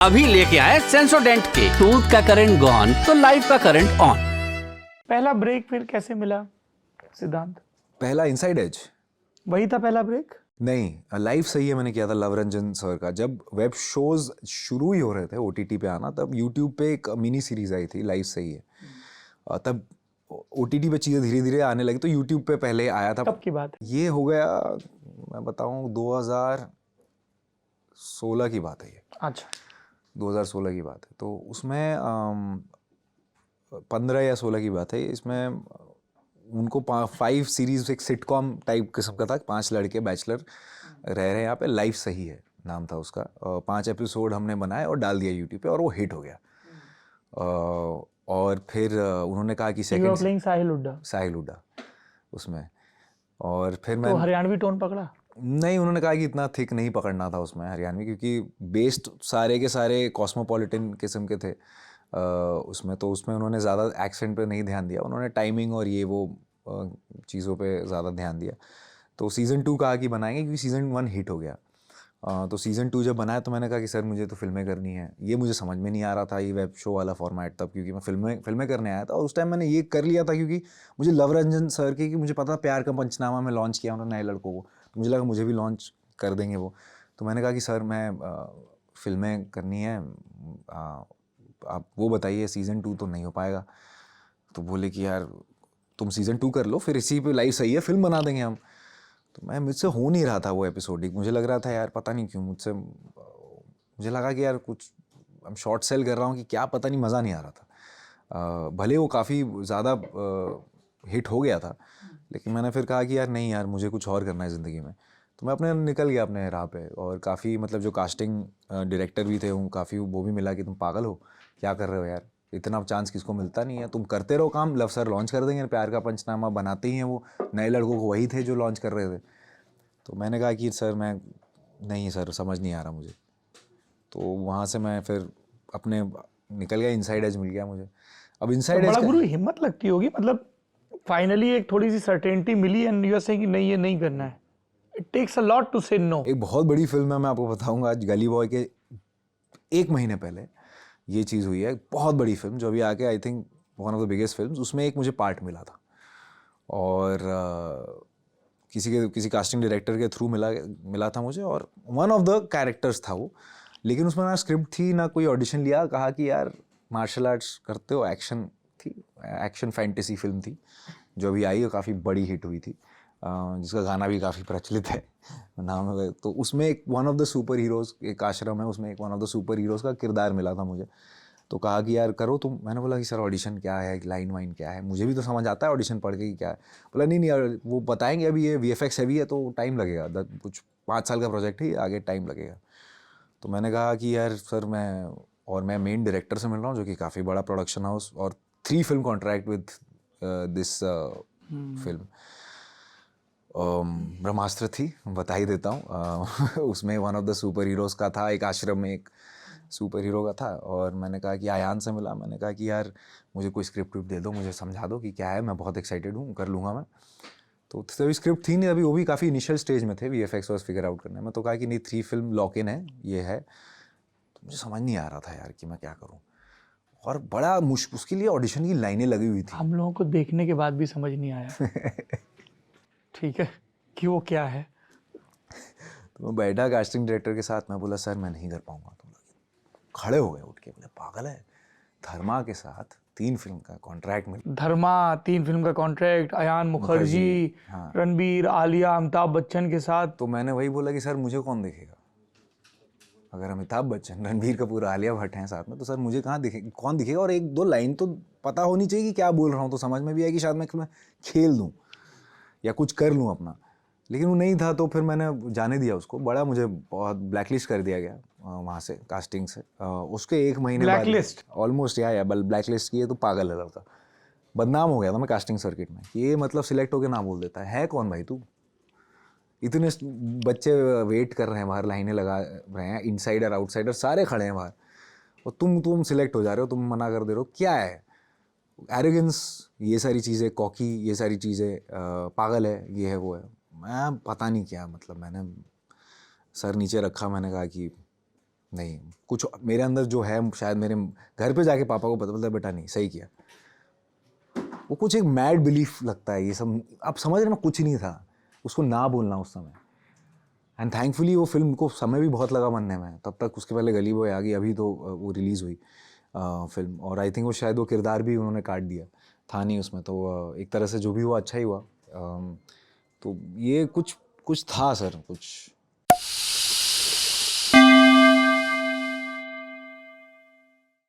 अभी लेके आए सेंसोडेंट के टूथ का करंट गॉन तो लाइफ का करंट ऑन। पहला ब्रेक फिर कैसे मिला सिद्धांत? पहला इनसाइड एज वही था पहला ब्रेक? नहीं, लाइव सही है मैंने किया था लव रंजन सर का। जब वेब शोज शुरू ही हो रहे थे ओटीटी पे आना, तब यूट्यूब पे एक मिनी सीरीज आई थी लाइव सही है। तब ओटीटी पे चीज़ें धीरे धीरे आने लगी, तो यूट्यूब पे पहले आया था। कब की बात है? ये हो गया, मैं बताऊं 2016 की बात है ये। अच्छा, 2016 की बात है। तो उसमें 15 या 16 की बात है। इसमें उनको 5 सीरीज, एक सिटकॉम टाइप किस्म का था। 5 लड़के बैचलर रह रहे हैं यहाँ पे, लाइफ सही है नाम था उसका। 5 एपिसोड हमने बनाए और डाल दिया यूट्यूब पे, और वो हिट हो गया। और फिर उन्होंने कहा कि You were playing साहिल हुड्डा। साहिल हुड्डा उसमें। और फिर तो मैं हरियाणवी टोन पकड़ा? नहीं, उन्होंने कहा कि इतना थिक नहीं पकड़ना था उसमें हरियाणवी, क्योंकि बेस्ड सारे के सारे कॉस्मोपॉलिटन किस्म के थे उसमें। तो उसमें उन्होंने ज़्यादा एक्सेंट पे नहीं ध्यान दिया, उन्होंने टाइमिंग और ये वो चीज़ों पे ज़्यादा ध्यान दिया। तो सीज़न 2 कहा कि बनाएंगे, क्योंकि सीज़न 1 हिट हो गया। तो सीज़न 2 जब बनाया तो मैंने कहा कि सर मुझे तो फिल्में करनी है। ये मुझे समझ में नहीं आ रहा था ये वेब शो वाला फॉर्मेट तब, क्योंकि मैं फिल्में करने आया था। और उस टाइम मैंने ये कर लिया था क्योंकि मुझे लव रंजन सर की, कि मुझे पता था प्यार का पंचनामा में लॉन्च किया उन्होंने नए लड़कों को, तो मुझे लगा मुझे भी लॉन्च कर देंगे वो। तो मैंने कहा कि सर मैं फिल्में करनी है, आप वो बताइए, सीज़न 2 तो नहीं हो पाएगा। तो बोले कि यार तुम सीज़न 2 कर लो, फिर इसी पे लाइव सही है फिल्म बना देंगे हम। तो मुझसे हो नहीं रहा था वो एपिसोडिक। मुझे लग रहा था यार पता नहीं क्यों मुझसे, मुझे लगा कि यार कुछ हम शॉर्ट सेल कर रहा हूँ कि क्या, पता नहीं, मज़ा नहीं आ रहा था। भले वो काफ़ी ज़्यादा हिट हो गया था, लेकिन मैंने फिर कहा कि यार नहीं यार, मुझे कुछ और करना है ज़िंदगी में। तो मैं अपने निकल गया अपने राह पे। और काफ़ी मतलब जो कास्टिंग डायरेक्टर भी थे, काफ़ी वो भी मिला कि तुम पागल हो, क्या कर रहे हो यार, इतना चांस किसको मिलता नहीं है, तुम करते रहो काम, लव सर लॉन्च कर देंगे, प्यार का पंचनामा बनाते ही हैं वो नए लड़कों को, वही थे जो लॉन्च कर रहे थे। तो मैंने कहा कि सर मैं नहीं सर, समझ नहीं आ रहा मुझे। तो वहाँ से मैं फिर अपने निकल गया, इनसाइड एज मिल गया मुझे। अब इनसाइड एज बड़ा गुरु हिम्मत लगती होगी, मतलब फाइनली एक थोड़ी सी सर्टेनिटी मिली एंड यू आर सेइंग कि नहीं ये नहीं करना है। It takes a lot to say no. एक बहुत बड़ी फिल्म है, मैं आपको बताऊंगा। आज गली बॉय के 1 महीने पहले ये चीज़ हुई है। बहुत बड़ी फिल्म जो अभी आके, I think one of the biggest films, उसमें एक मुझे पार्ट मिला था। और किसी कास्टिंग डायरेक्टर के थ्रू मिला था मुझे, और वन ऑफ द कैरेक्टर्स था वो। लेकिन उसमें ना स्क्रिप्ट थी ना कोई ऑडिशन लिया। कहा कि यार मार्शल आर्ट्स करते हो, एक्शन थी, एक्शन फैंटेसी फिल्म थी जो अभी आई और काफ़ी बड़ी हिट हुई थी, जिसका गाना भी काफ़ी प्रचलित है नाम है। तो उसमें एक one of the super heroes, एक आश्रम है उसमें, एक one of the super heroes का किरदार मिला था मुझे। तो कहा कि यार करो तुम। मैंने बोला कि सर ऑडिशन क्या है, लाइन वाइन क्या है, मुझे भी तो समझ आता है ऑडिशन पढ़ के कि क्या है। बोला नहीं नहीं यार, वो बताएंगे, अभी ये VFX हैवी है तो टाइम लगेगा, कुछ 5 साल का प्रोजेक्ट है, आगे टाइम लगेगा। तो मैंने कहा कि यार सर मैं मेन डायरेक्टर से मिल रहा हूँ, जो कि काफ़ी बड़ा प्रोडक्शन हाउस, और 3 film contract with this film Brahmastra थी, बता ही देता हूँ। उसमें one of the super heroes का था, एक आश्रम में एक सुपर हीरो का था। और मैंने कहा कि आयान से मिला, मैंने कहा कि यार मुझे कोई स्क्रिप्ट दे दो, मुझे समझा दो कि क्या है, मैं बहुत एक्साइटेड हूँ, कर लूँगा मैं। तो तभी स्क्रिप्ट थी नहीं, अभी वो भी काफ़ी इनिशियल स्टेज में थे, VFX वॉज फिगर आउट करने में। तो कहा कि नहीं 3 फिल्म लॉक इन है, ये है। तो मुझे समझ नहीं आ रहा था यार कि मैं क्या करूँ, और बड़ा मुश्किल, उसके लिए ऑडिशन की लाइनें लगी हुई थी। हम लोगों को देखने के बाद भी समझ नहीं आया ठीक है कि वो क्या है। तो मैं बैठा कास्टिंग डायरेक्टर के साथ, मैं बोला सर मैं नहीं कर पाऊंगा। तो खड़े हो गए उठ के, बोले पागल है, धर्मा के साथ 3 फिल्म का कॉन्ट्रैक्ट मिला। धर्मा 3 फिल्म का कॉन्ट्रैक्ट, अयान मुखर्जी, हाँ। रणबीर, आलिया, अमिताभ बच्चन के साथ। तो मैंने वही बोला कि सर मुझे कौन देखेगा, अगर अमिताभ बच्चन, रणबीर कपूर, आलिया भट्ट हैं साथ में, तो सर मुझे कहाँ दिखेगा, कौन दिखेगा। और 1-2 लाइन तो पता होनी चाहिए कि क्या बोल रहा हूँ, तो समझ में भी आए कि शायद मैं खेल दूँ या कुछ कर लूँ अपना। लेकिन वो नहीं था, तो फिर मैंने जाने दिया उसको। बड़ा मुझे बहुत ब्लैकलिस्ट कर दिया गया वहाँ से, कास्टिंग से। उसके 1 महीने बाद ब्लैकलिस्ट? ऑलमोस्ट या ब्लैकलिस्ट किए, तो पागल है लड़का, बदनाम हो गया था मैं कास्टिंग सर्किट में कि ये मतलब सिलेक्ट होके ना बोल देता है कौन भाई तू। इतने बच्चे वेट कर रहे हैं बाहर, लाइनें लगा रहे हैं, इनसाइडर आउटसाइडर सारे खड़े हैं बाहर, और तुम सिलेक्ट हो जा रहे हो, तुम मना कर दे रहे हो, क्या है। एरोगेंस, ये सारी चीज़ें, कॉकी, ये सारी चीज़ें, पागल है, ये है वो है, मैं पता नहीं क्या। मतलब मैंने सर नीचे रखा, मैंने कहा कि नहीं, कुछ मेरे अंदर जो है शायद मेरे घर पे जाके पापा को पता चलता है, बेटा नहीं सही किया। वो कुछ एक मैड बिलीफ लगता है ये सब, आप समझ रहे हैं, कुछ नहीं था उसको ना बोलना उस समय। एंड थैंकफुली वो फिल्म को समय भी बहुत लगा बनने में, तब तक उसके पहले गली बॉय आ गई, अभी तो वो रिलीज़ हुई फिल्म। और आई थिंक वो शायद वो किरदार भी उन्होंने काट दिया था नहीं उसमें, तो एक तरह से जो भी हुआ अच्छा ही हुआ। तो ये कुछ था सर, कुछ